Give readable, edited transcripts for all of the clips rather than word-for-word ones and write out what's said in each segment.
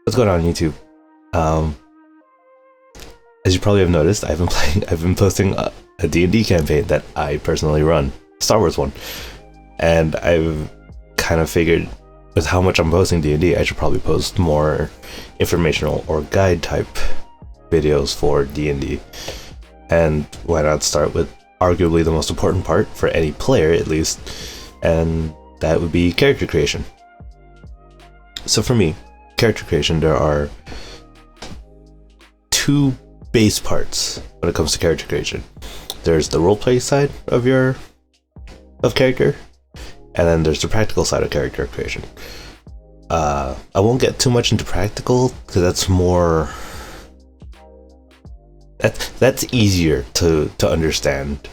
What's going on YouTube? As you probably have noticed, I've been posting a D&D campaign that I personally run, Star Wars one, and I've kind of figured with how much I'm posting D&D, I should probably post more informational or guide type videos for D&D. And why not start with arguably the most important part for any player, at least, and that would be character creation. So for me, character creation, there are two base parts when it comes to character creation. There's the roleplay side of character, and then there's the practical side of character creation. I won't get too much into practical because that's easier to understand.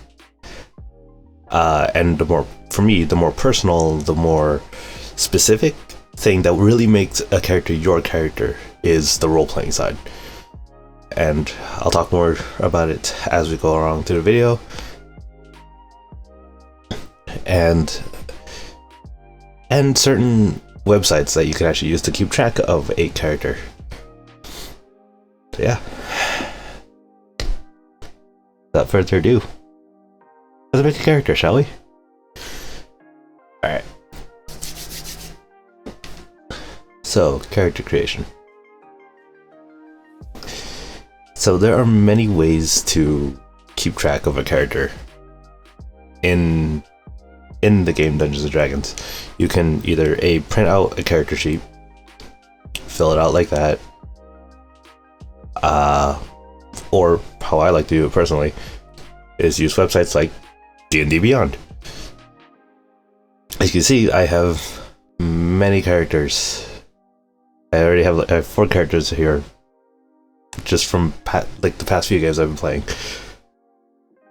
And for me, the more personal, the more specific thing that really makes a character your character is the role-playing side. And I'll talk more about it as we go along through the video. And certain websites that you can actually use to keep track of a character. So yeah. Without further ado, let's make a character, shall we? Alright. So, character creation. So there are many ways to keep track of a character in the game Dungeons and Dragons. You can either print out a character sheet, fill it out like that, or how I like to do it personally is use websites like D&D Beyond. As you can see, I have many characters. I already have I have 4 characters here, just from the past few games I've been playing.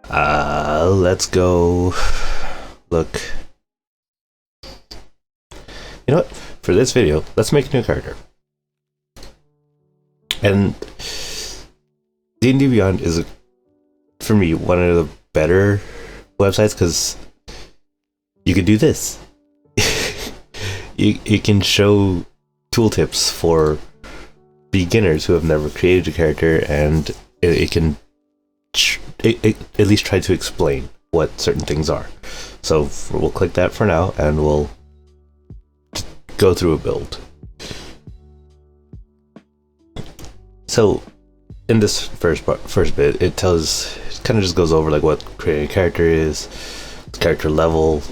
Let's go look. You know what? For this video, let's make a new character. And D&D Beyond is, for me, one of the better websites because you can do this. you can show tooltips for beginners who have never created a character, and it can at least try to explain what certain things are. So we'll click that for now, and we'll go through a build. So in this first bit, it kind of just goes over like what creating a character is, character level,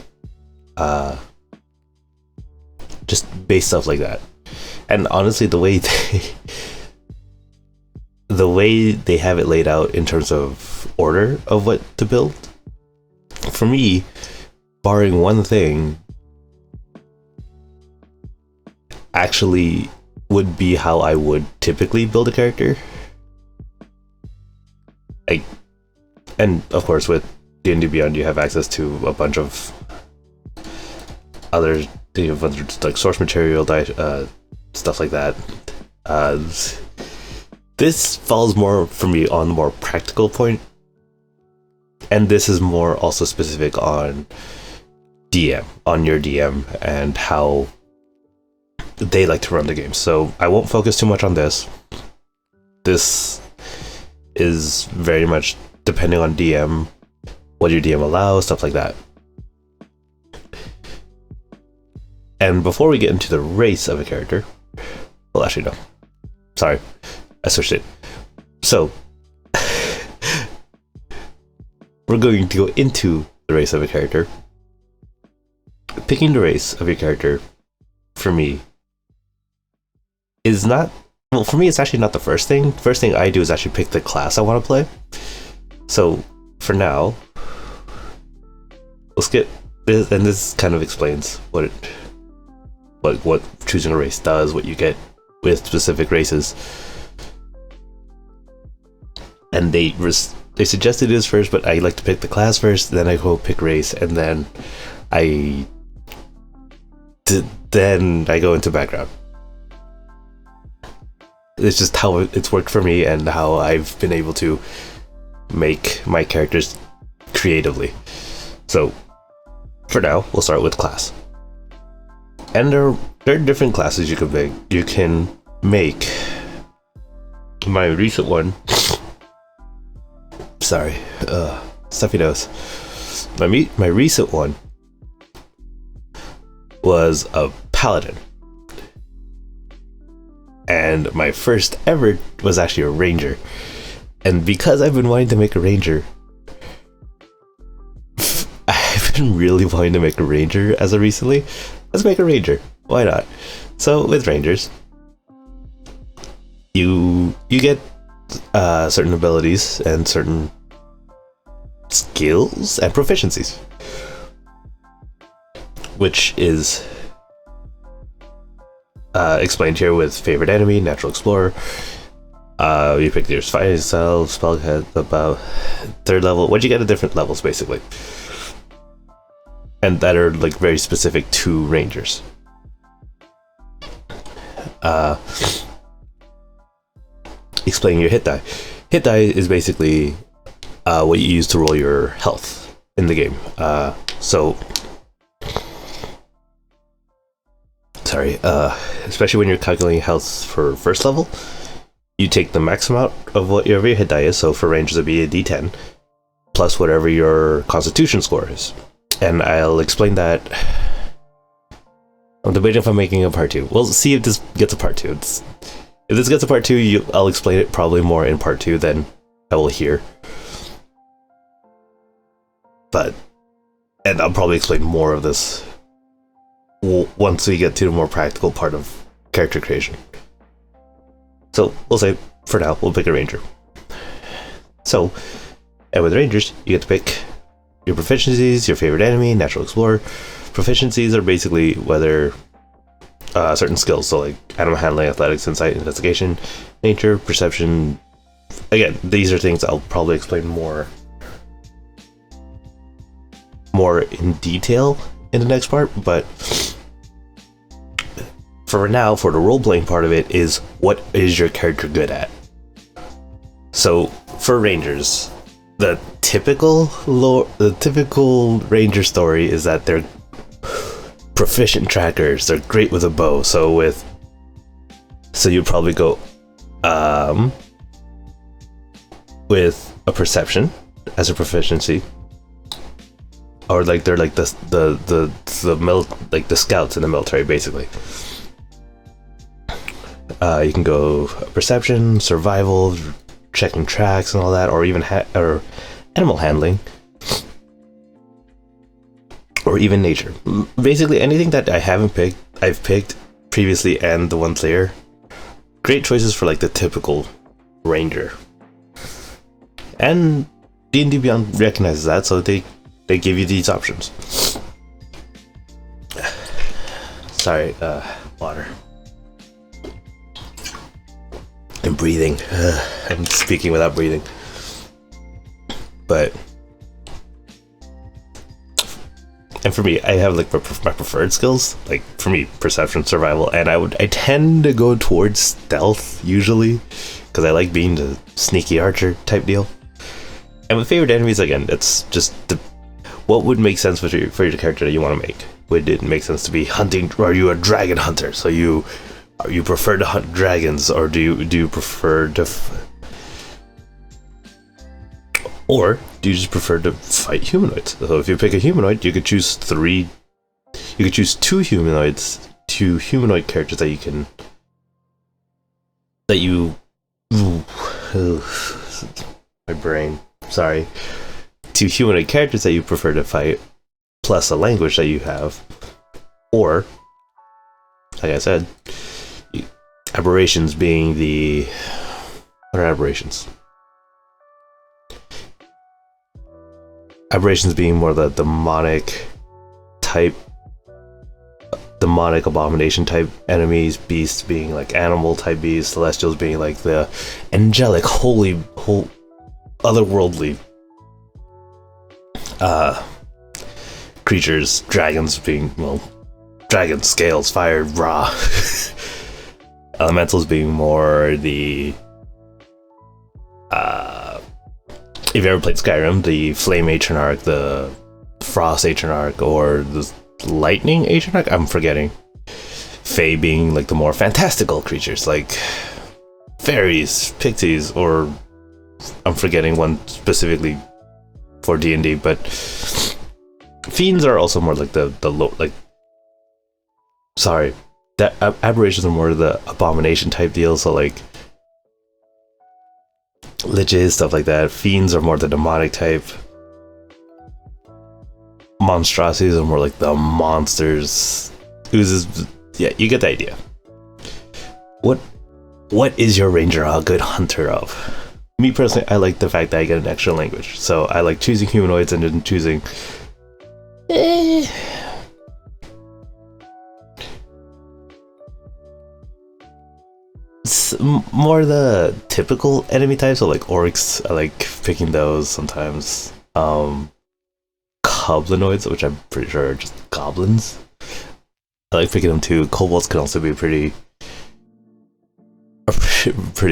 just base stuff like that. And honestly, the way they have it laid out in terms of order of what to build, for me, barring one thing, actually would be how I would typically build a character. And of course, with D&D Beyond, you have access to a bunch of other, like source material, stuff like that. This falls more for me on the more practical point, and this is more also specific on your DM and how they like to run the game. So I won't focus too much on this. This is very much depending on DM, what your DM allows, stuff like that. And before we get into the race of a character, well, actually no, sorry, I switched it. So we're going to go into the race of a character. Picking the race of your character, for me, is not, well, for me it's actually not the first thing. The first thing I do is actually pick the class I want to play. So for now, we'll skip this, and this kind of explains what choosing a race does, what you get with specific races. And they suggested this first, but I like to pick the class first, then I go pick race, and then I go into background. It's just how it's worked for me and how I've been able to make my characters creatively. So for now, we'll start with class. And there are different classes you can pick. You can make my recent one. Sorry, stuffy nose. My recent one was a paladin, and my first ever was actually a ranger. And because I've been wanting to make a ranger, I've been really wanting to make a ranger as of recently. Let's make a ranger. Why not? So with rangers, you get certain abilities and certain skills and proficiencies, which is explained here with favorite enemy, natural explorer. You pick your fighting style, spell head, about third level. What you get at different levels, basically, and that are like very specific to rangers. Explaining your hit die. Hit die is basically what you use to roll your health in the game. Especially when you're calculating health for first level, you take the max amount of whatever your hit die is. So for rangers, it'd be a D10 plus whatever your Constitution score is. And I'll explain that. I'm debating if I'm making a part 2. We'll see if this gets a part 2. If this gets a part 2, I'll explain it probably more in part 2 than I will here. And I'll probably explain more of this once we get to the more practical part of character creation. So we'll say, for now, we'll pick a ranger. So, and with rangers, you get to pick your proficiencies, your favorite enemy, natural explorer. Proficiencies are basically whether certain skills, so like animal handling, athletics, insight, investigation, nature, perception. Again, these are things I'll probably explain more in detail in the next part, but for now, for the role-playing part of it, is what is your character good at? So for rangers, the typical ranger story is that they're proficient trackers, they're great with a bow. So you'd probably go with a perception as a proficiency, or like they're like the scouts in the military, basically. You can go perception, survival, checking tracks and all that, or even or animal handling, or even nature. Basically anything that I've picked previously, and the ones there. Great choices for like the typical ranger. And D&D Beyond recognizes that, so they give you these options. Sorry, water. I'm breathing. I'm speaking without breathing. And for me, I have like my preferred skills. Like for me, perception, survival, and I tend to go towards stealth usually, because I like being the sneaky archer type deal. And with favorite enemies, again, it's just what would make sense for your character that you want to make. Would it make sense to be hunting? Or are you a dragon hunter? So you prefer to hunt dragons, or do you prefer to or do you just prefer to fight humanoids? So if you pick a humanoid, you could choose two humanoid characters my brain, sorry. Two humanoid characters that you prefer to fight, plus a language that you have, or, like I said, aberrations being the... What are aberrations? Aberrations being more the demonic abomination type enemies, beasts being like animal type beasts, celestials being like the angelic, otherworldly creatures, dragons being, well, dragon scales, fire, raw. Elementals being more the if you ever played Skyrim, the Flame Atronach, the Frost Atronach, or the Lightning Atronach, I'm forgetting. Fae being like the more fantastical creatures, like fairies, pixies, or I'm forgetting one specifically for D&D, but fiends are also more like the low, like, sorry, that aberrations are more the abomination type deal. So like liches, stuff like that. Fiends are more the demonic type. Monstrosities are more like the monsters. Oozes, yeah, you get the idea. What is your ranger a good hunter of? Me personally, I like the fact that I get an extra language. So I like choosing humanoids and then choosing more the typical enemy types. So like orcs, I like picking those sometimes. Goblinoids, which I'm pretty sure are just goblins, I like picking them too. Kobolds can also be a pretty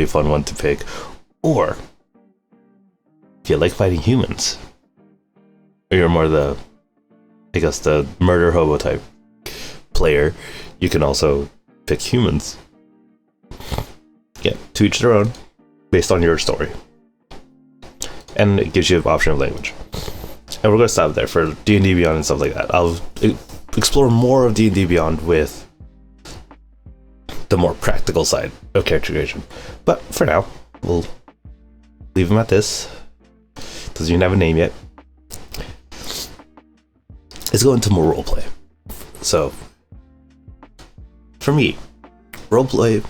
fun one to pick. Or if you like fighting humans, or you're more the, I guess, the murder hobo type player, you can also pick humans. Yeah, to each their own, based on your story. And it gives you an option of language. And we're going to stop there for D&D Beyond and stuff like that. I'll explore more of D&D Beyond with the more practical side of character creation. But for now, we'll leave them at this. Doesn't even have a name yet. Let's go into more roleplay. So, for me, roleplay,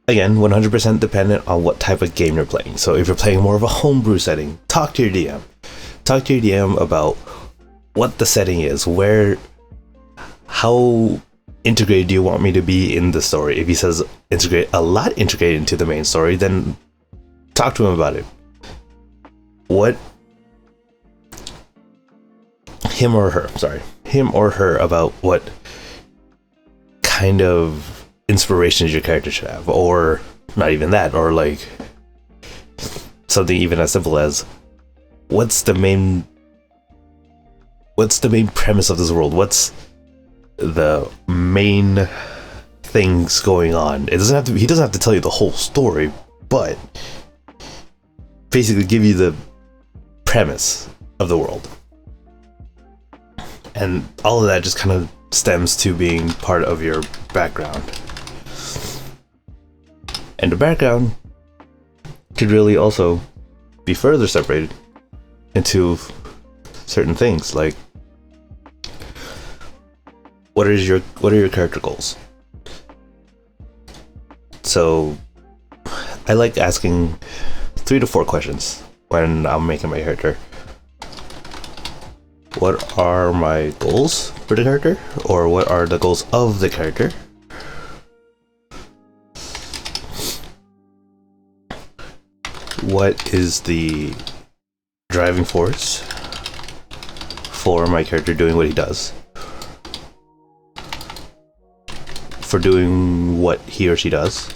again, 100% dependent on what type of game you're playing. So if you're playing more of a homebrew setting, talk to your DM. Talk to your DM about what the setting is, how integrated do you want me to be in the story. If he says a lot integrated into the main story, then talk to him about it. Him or her about what kind of inspirations your character should have, or not even that, or like something even as simple as what's the main premise of this world, what's the main things going on. He doesn't have to tell you the whole story, but basically give you the premise of the world. And all of that just kind of stems to being part of your background. And the background could really also be further separated into certain things, like what are your character goals? So I like asking 3 to 4 questions when I'm making my character. What are my goals for the character? Or what are the goals of the character? What is the driving force for my character doing what he does? For doing what he or she does?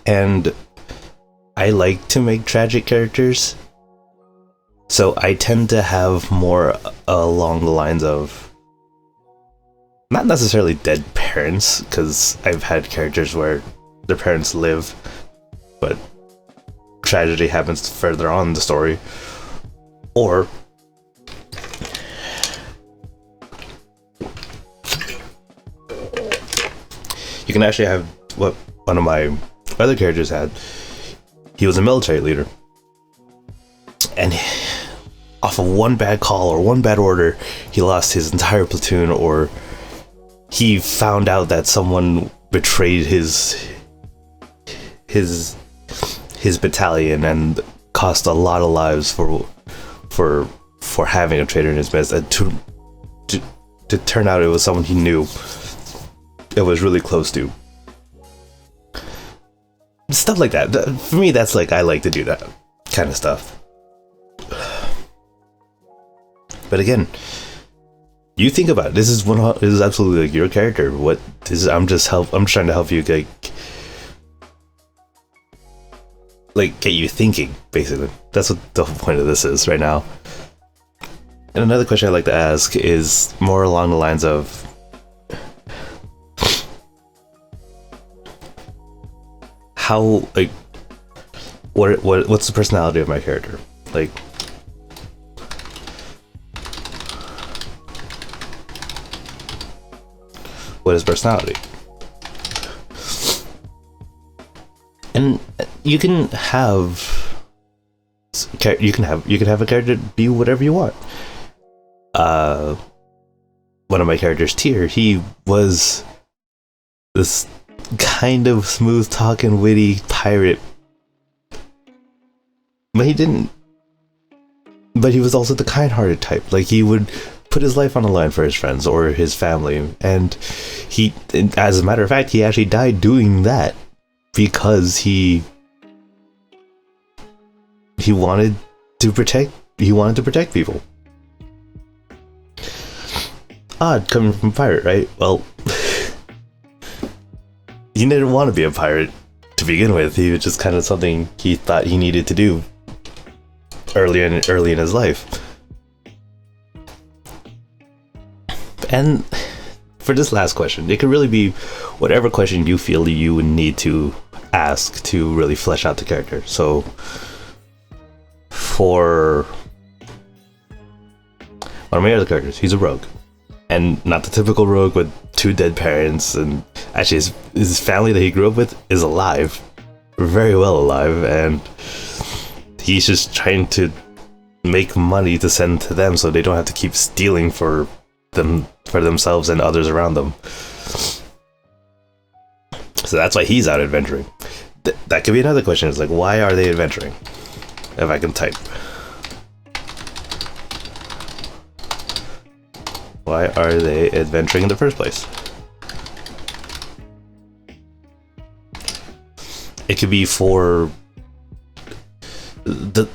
And I like to make tragic characters, so I tend to have more along the lines of not necessarily dead parents, because I've had characters where their parents live, but tragedy happens further on in the story. Or you can actually have what one of my other characters had. He was a military leader, and off of one bad call or one bad order, he lost his entire platoon, or he found out that someone betrayed his battalion and cost a lot of lives for having a traitor in his midst. And to turn out it was someone he knew, it was really close to. Stuff like that. For me, that's like, I like to do that kind of stuff. But again, you think about it. This is absolutely like your character. I'm trying to help you like get you thinking, basically. That's what the whole point of this is right now. And another question I'd like to ask is more along the lines of how, like, what's the personality of my character? Like, what is personality? And you can have a character be whatever you want. One of my characters, Tyr, he was this kind of smooth talking, witty pirate, but he was also the kind-hearted type. Like, he would put his life on the line for his friends or his family, and as a matter of fact, he actually died doing that because he wanted to protect people. Odd coming from a pirate, right? Well, he didn't want to be a pirate to begin with. He was just kind of something he thought he needed to do early in his life. And for this last question, it could really be whatever question you feel you would need to ask to really flesh out the character. So for one of my other characters, he's a rogue. And not the typical rogue with 2 dead parents, and actually his family that he grew up with is alive, very well alive, and he's just trying to make money to send to them so they don't have to keep stealing for themselves and others around them. So that's why he's out adventuring. That could be another question. It's like, why are they adventuring? If I can type. Why are they adventuring in the first place? It could be for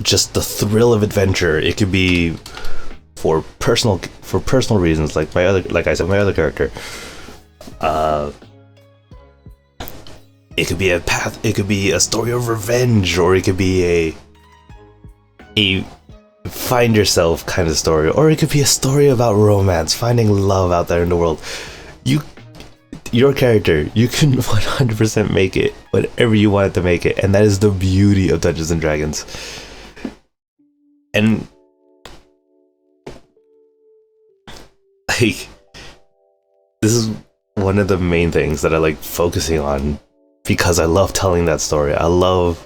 just the thrill of adventure. It could be for personal reasons, like my other character. It could be a path. It could be a story of revenge, or it could be a find yourself kind of story, or it could be a story about romance, finding love out there in the world. Your character, you can 100% make it whatever you want it to make it, and that is the beauty of Dungeons and Dragons. And like, this is one of the main things that I like focusing on, because I love telling that story. I love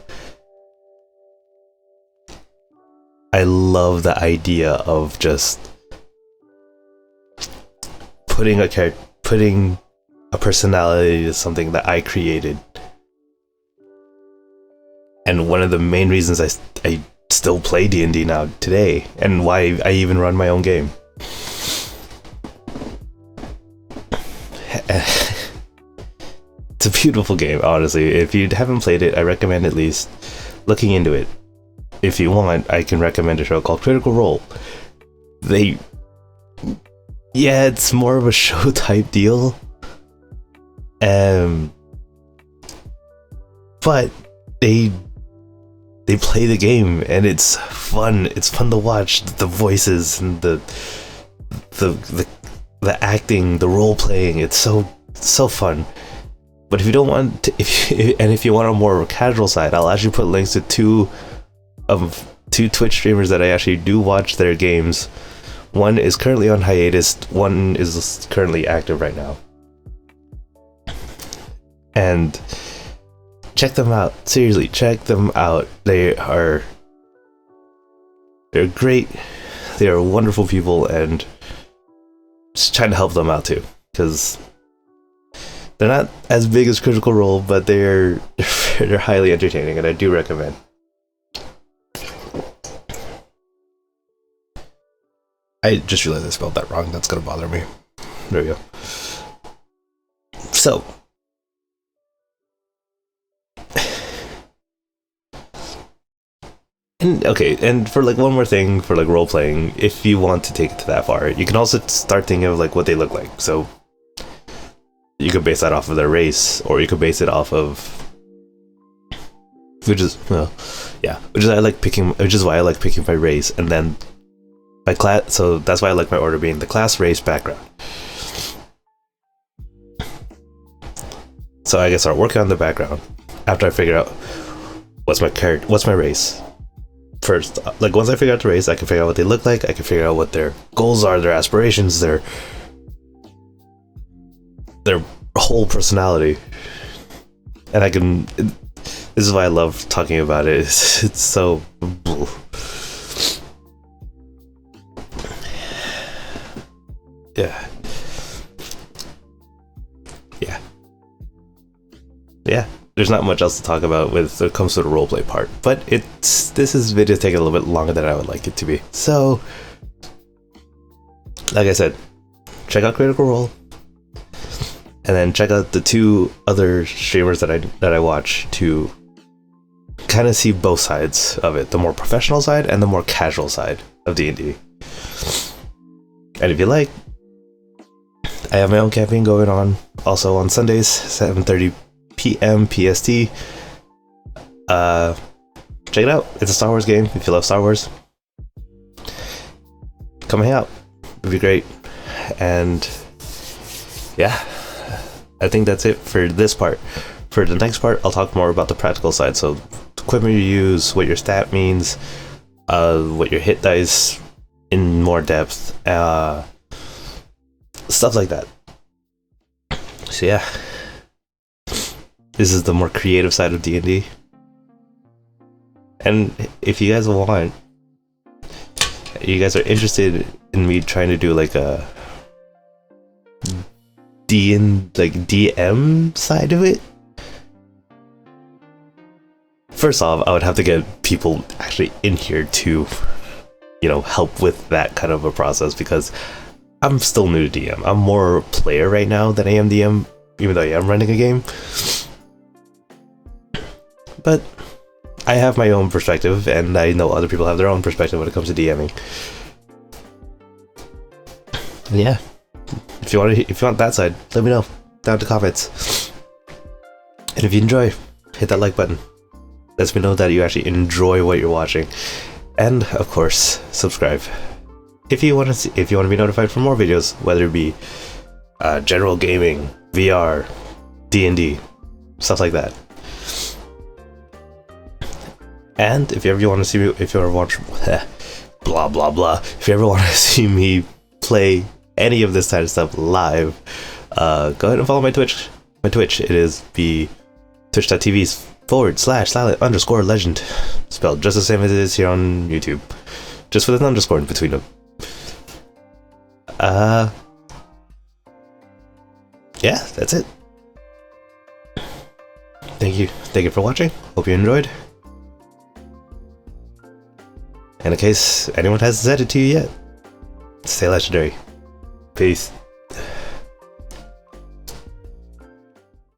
the idea of just putting a personality to something that I created. And one of the main reasons I still play D&D now today, and why I even run my own game. It's a beautiful game, honestly. If you haven't played it, I recommend at least looking into it. If you want, I can recommend a show called Critical Role. It's more of a show type deal. But they play the game, and it's fun. It's fun to watch the voices and the acting, the role playing. It's so fun. But if you don't want to, if you want a more casual side, I'll actually put links to two Twitch streamers that I actually do watch their games. One is currently on hiatus, one is currently active right now. And check them out. Seriously, check them out. They're great. They are wonderful people, and just trying to help them out too, because they're not as big as Critical Role, but they're highly entertaining, and I do recommend. I just realized I spelled that wrong. That's gonna bother me. There we go. So, and for like one more thing for like role playing, if you want to take it to that far, you can also start thinking of like what they look like. So you could base that off of their race, or you could base it off of, which is why I like picking my race, and then my class. So that's why I like my order being the class, race, background. So I can start working on the background after I figure out what's my race. First, like once I figure out the race, I can figure out what they look like. I can figure out what their goals are, their aspirations, their whole personality, and I can. This is why I love talking about it. It's so. Yeah. There's not much else to talk about when it comes to the roleplay part, but this video taking a little bit longer than I would like it to be. So, like I said, check out Critical Role, and then check out the 2 other streamers that I watch to kind of see both sides of it, the more professional side and the more casual side of D&D. And if you like, I have my own campaign going on also on Sundays, 7:30 p.m. PST. Check it out. It's a Star Wars game. If you love Star Wars, come hang out. It'd be great. And yeah, I think that's it for this part. For the next part, I'll talk more about the practical side. So the equipment you use, what your stat means, what your hit dice in more depth, stuff like that. So yeah, this is the more creative side of D&D. And if you guys want, you guys are interested in me trying to do like a DM side of it, first off, I would have to get people actually in here to, help with that kind of a process, because I'm still new to DM. I'm more player right now than I am DM, even though I am running a game. But I have my own perspective, and I know other people have their own perspective when it comes to DMing. And yeah, if you want that side, let me know down in the comments. And if you enjoy, hit that like button. Lets me know that you actually enjoy what you're watching. And of course, subscribe if you want to be notified for more videos, whether it be general gaming, VR, D&D, stuff like that. And if you ever want to see me, if you ever watch blah blah blah, if you ever want to see me play any of this kind of stuff live, go ahead and follow my Twitch. My Twitch, it is be twitch.tv/silent_legend, spelled just the same as it is here on YouTube, just with an underscore in between them. Yeah, that's it. Thank you for watching. Hope you enjoyed. And in case anyone hasn't said it to you yet, stay legendary. Peace.